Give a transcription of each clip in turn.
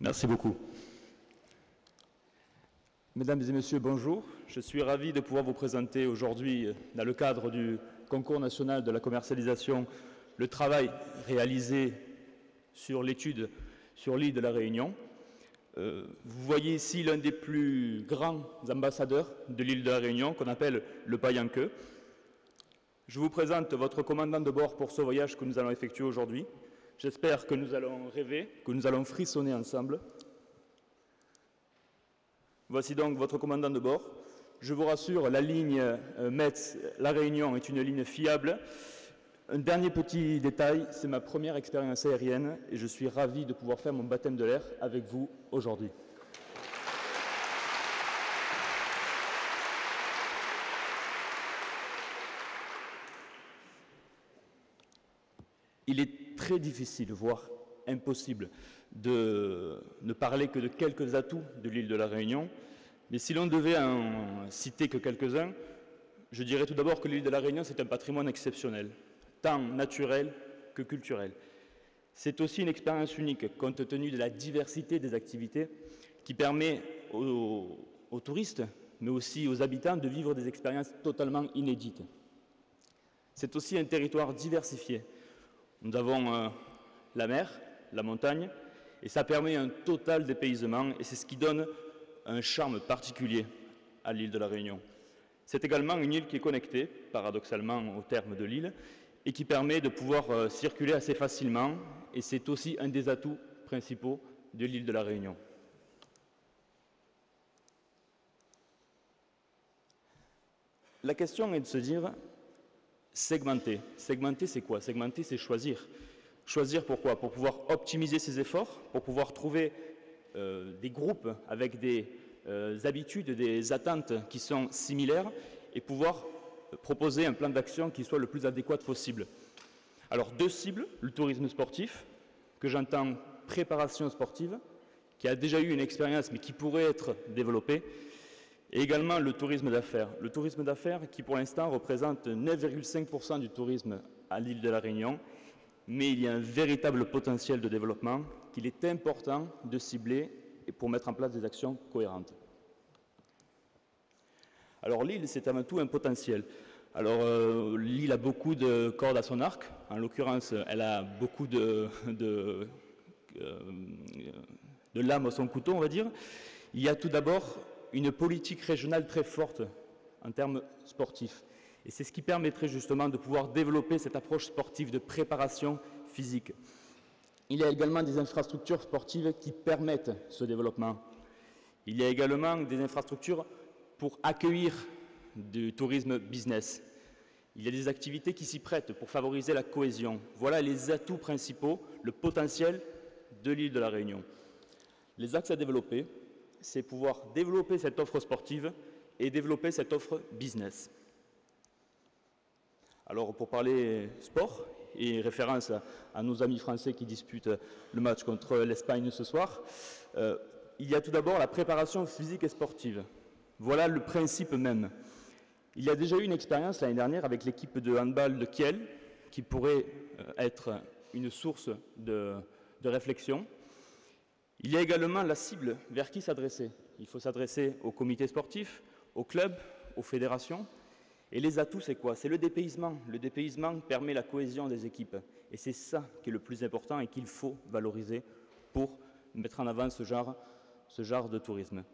Merci beaucoup. Mesdames et messieurs, bonjour. Je suis ravi de pouvoir vous présenter aujourd'hui, dans le cadre du concours national de la commercialisation, le travail réalisé sur l'étude sur l'île de la Réunion. Vous voyez ici l'un des plus grands ambassadeurs de l'île de la Réunion, qu'on appelle le Paillenqueux. Je vous présente votre commandant de bord pour ce voyage que nous allons effectuer aujourd'hui. J'espère que nous allons rêver, que nous allons frissonner ensemble. Voici donc votre commandant de bord. Je vous rassure, la ligne Metz-La Réunion est une ligne fiable. Un dernier petit détail, c'est ma première expérience aérienne et je suis ravi de pouvoir faire mon baptême de l'air avec vous aujourd'hui. Il est très difficile, voire impossible, de ne parler que de quelques atouts de l'île de la Réunion, mais si l'on devait en citer que quelques-uns, je dirais tout d'abord que l'île de la Réunion, c'est un patrimoine exceptionnel, tant naturel que culturel. C'est aussi une expérience unique, compte tenu de la diversité des activités, qui permet aux touristes, mais aussi aux habitants, de vivre des expériences totalement inédites. C'est aussi un territoire diversifié. Nous avons la mer, la montagne, et ça permet un total dépaysement, et c'est ce qui donne un charme particulier à l'île de la Réunion. C'est également une île qui est connectée, paradoxalement, au terme de l'île, et qui permet de pouvoir circuler assez facilement, et c'est aussi un des atouts principaux de l'île de la Réunion. La question est de se dire, segmenter. Segmenter, c'est quoi? Segmenter, c'est choisir. Choisir pourquoi? Pour pouvoir optimiser ses efforts, pour pouvoir trouver des groupes avec des habitudes, des attentes qui sont similaires et pouvoir proposer un plan d'action qui soit le plus adéquat possible. Alors, deux cibles, le tourisme sportif, que j'entends préparation sportive, qui a déjà eu une expérience mais qui pourrait être développée, et également le tourisme d'affaires. Le tourisme d'affaires qui, pour l'instant, représente 9,5% du tourisme à l'île de la Réunion, mais il y a un véritable potentiel de développement qu'il est important de cibler pour mettre en place des actions cohérentes. Alors l'île, c'est avant tout un potentiel. Alors l'île a beaucoup de cordes à son arc, en l'occurrence, elle a beaucoup de lames à son couteau, on va dire. Il y a tout d'abord une politique régionale très forte en termes sportifs. Et c'est ce qui permettrait justement de pouvoir développer cette approche sportive de préparation physique. Il y a également des infrastructures sportives qui permettent ce développement. Il y a également des infrastructures pour accueillir du tourisme business. Il y a des activités qui s'y prêtent pour favoriser la cohésion. Voilà les atouts principaux, le potentiel de l'île de la Réunion. Les axes à développer, c'est pouvoir développer cette offre sportive et développer cette offre business. Alors, pour parler sport, et référence à nos amis français qui disputent le match contre l'Espagne ce soir, il y a tout d'abord la préparation physique et sportive. Voilà le principe même. Il y a déjà eu une expérience l'année dernière avec l'équipe de handball de Kiel, qui pourrait être une source de réflexion. Il y a également la cible vers qui s'adresser. Il faut s'adresser aux comités sportifs, aux clubs, aux fédérations. Et les atouts, c'est quoi? C'est le dépaysement. Le dépaysement permet la cohésion des équipes. Et c'est ça qui est le plus important et qu'il faut valoriser pour mettre en avant ce genre de tourisme.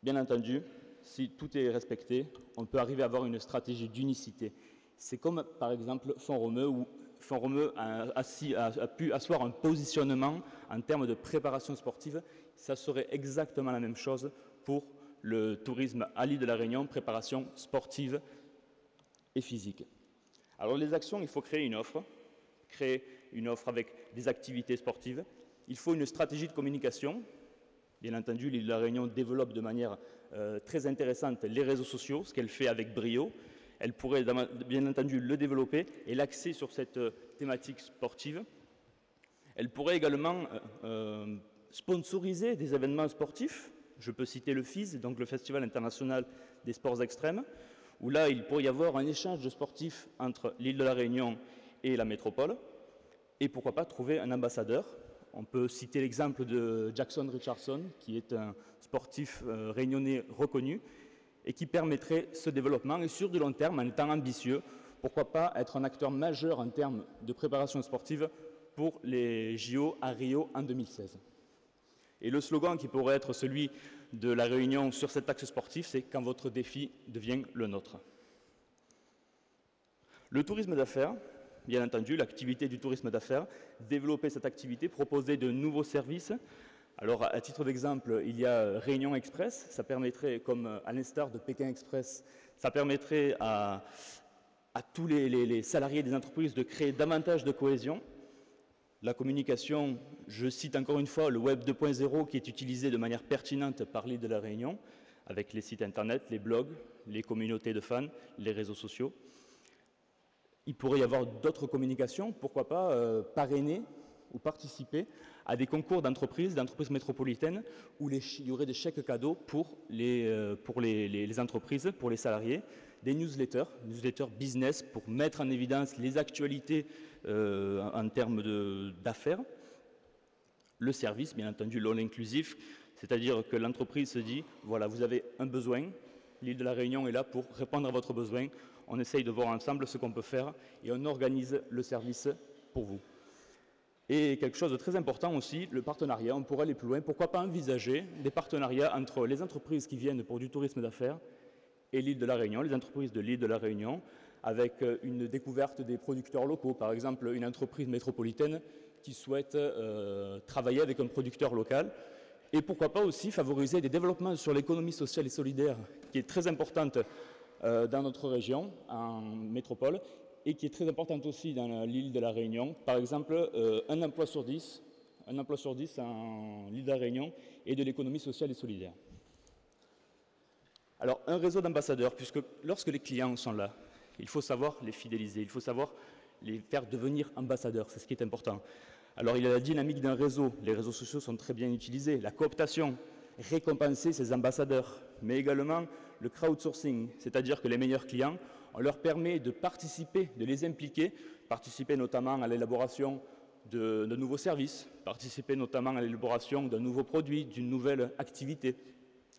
Bien entendu, si tout est respecté, on peut arriver à avoir une stratégie d'unicité. C'est comme, par exemple, Font-Romeu, où Font-Romeu a pu asseoir un positionnement en termes de préparation sportive. Ça serait exactement la même chose pour le tourisme à l'île de la Réunion, préparation sportive et physique. Alors les actions, il faut créer une offre avec des activités sportives. Il faut une stratégie de communication. Bien entendu, l'île de la Réunion développe de manière très intéressante les réseaux sociaux, ce qu'elle fait avec brio. Elle pourrait bien entendu le développer et l'axer sur cette thématique sportive. Elle pourrait également sponsoriser des événements sportifs. Je peux citer le FIS, donc le Festival international des sports extrêmes, où là, il pourrait y avoir un échange de sportifs entre l'île de la Réunion et la métropole, et pourquoi pas trouver un ambassadeur On peut citer l'exemple de Jackson Richardson, qui est un sportif réunionnais reconnu et qui permettrait ce développement. Et sur du long terme, en étant ambitieux, pourquoi pas être un acteur majeur en termes de préparation sportive pour les JO à Rio en 2016. Et le slogan qui pourrait être celui de la Réunion sur cet axe sportif, c'est « Quand votre défi devient le nôtre ». Le tourisme d'affaires, bien entendu, l'activité du tourisme d'affaires, développer cette activité, proposer de nouveaux services. Alors, à titre d'exemple, il y a Réunion Express, ça permettrait, comme à l'instar de Pékin Express, ça permettrait à tous les salariés des entreprises de créer davantage de cohésion. La communication, je cite encore une fois le Web 2.0 qui est utilisé de manière pertinente par l'île de la Réunion, avec les sites internet, les blogs, les communautés de fans, les réseaux sociaux. Il pourrait y avoir d'autres communications, pourquoi pas parrainer ou participer à des concours d'entreprises métropolitaines où il y aurait des chèques cadeaux pour les entreprises, pour les salariés, des newsletters business pour mettre en évidence les actualités en termes d'affaires. Le service, bien entendu, l'all inclusif, c'est-à-dire que l'entreprise se dit, voilà, vous avez un besoin, l'île de la Réunion est là pour répondre à votre besoin, on essaye de voir ensemble ce qu'on peut faire et on organise le service pour vous. Et quelque chose de très important aussi, le partenariat, on pourrait aller plus loin, pourquoi pas envisager des partenariats entre les entreprises qui viennent pour du tourisme d'affaires et l'île de la Réunion, les entreprises de l'île de la Réunion, avec une découverte des producteurs locaux, par exemple une entreprise métropolitaine qui souhaite travailler avec un producteur local, et pourquoi pas aussi favoriser des développements sur l'économie sociale et solidaire, qui est très importante dans notre région, en métropole, et qui est très importante aussi dans l'île de la Réunion. Par exemple, un emploi sur 10 en l'île de la Réunion est de l'économie sociale et solidaire. Alors, un réseau d'ambassadeurs, puisque lorsque les clients sont là, il faut savoir les fidéliser, il faut savoir les faire devenir ambassadeurs, c'est ce qui est important. Alors, il y a la dynamique d'un réseau, les réseaux sociaux sont très bien utilisés, la cooptation, récompenser ces ambassadeurs, mais également le crowdsourcing, c'est-à-dire que les meilleurs clients, on leur permet de participer, de les impliquer, participer notamment à l'élaboration de nouveaux services, participer notamment à l'élaboration d'un nouveau produit, d'une nouvelle activité.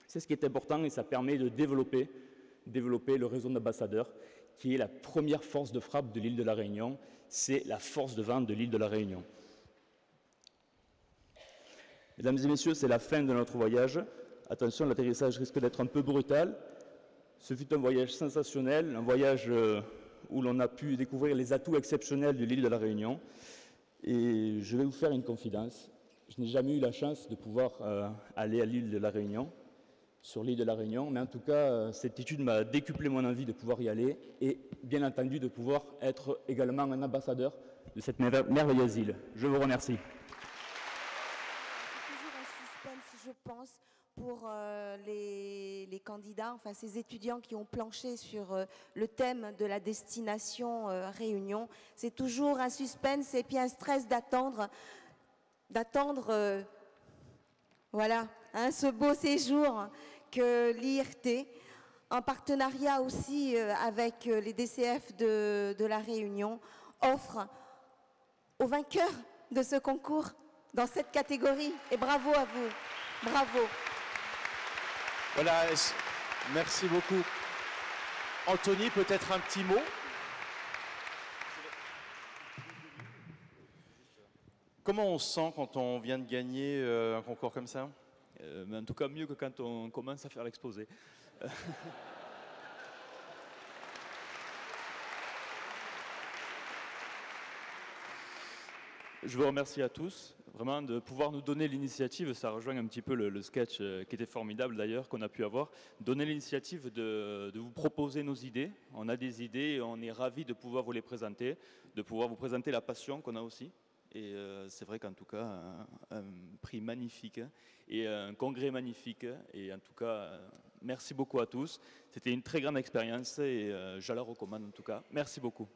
C'est ce qui est important et ça permet de développer le réseau d'ambassadeurs qui est la première force de frappe de l'île de la Réunion, c'est la force de vente de l'île de la Réunion. Mesdames et messieurs, c'est la fin de notre voyage. Attention, l'atterrissage risque d'être un peu brutal. Ce fut un voyage sensationnel, un voyage où l'on a pu découvrir les atouts exceptionnels de l'île de la Réunion. Et je vais vous faire une confidence. Je n'ai jamais eu la chance de pouvoir aller à l'île de la Réunion, sur l'île de la Réunion, mais en tout cas, cette étude m'a décuplé mon envie de pouvoir y aller et bien entendu de pouvoir être également un ambassadeur de cette merveilleuse île. Je vous remercie. C'est toujours un suspense, je pense, pour les candidats, enfin ces étudiants qui ont planché sur le thème de la destination Réunion. C'est toujours un suspense et puis un stress d'attendre voilà, hein, ce beau séjour que l'IRT, en partenariat aussi avec les DCF de la Réunion, offre aux vainqueurs de ce concours dans cette catégorie. Et bravo à vous. Bravo. Voilà, merci beaucoup. Anthony, peut-être un petit mot? Comment on se sent quand on vient de gagner un concours comme ça? Mais en tout cas, mieux que quand on commence à faire l'exposé. Je vous remercie à tous, vraiment, de pouvoir nous donner l'initiative. Ça rejoint un petit peu le sketch qui était formidable d'ailleurs, qu'on a pu avoir. Donner l'initiative de vous proposer nos idées. On a des idées et on est ravis de pouvoir vous les présenter, de pouvoir vous présenter la passion qu'on a aussi. Et c'est vrai qu'en tout cas, un prix magnifique et un congrès magnifique. Et en tout cas, merci beaucoup à tous. C'était une très grande expérience et je la recommande en tout cas. Merci beaucoup.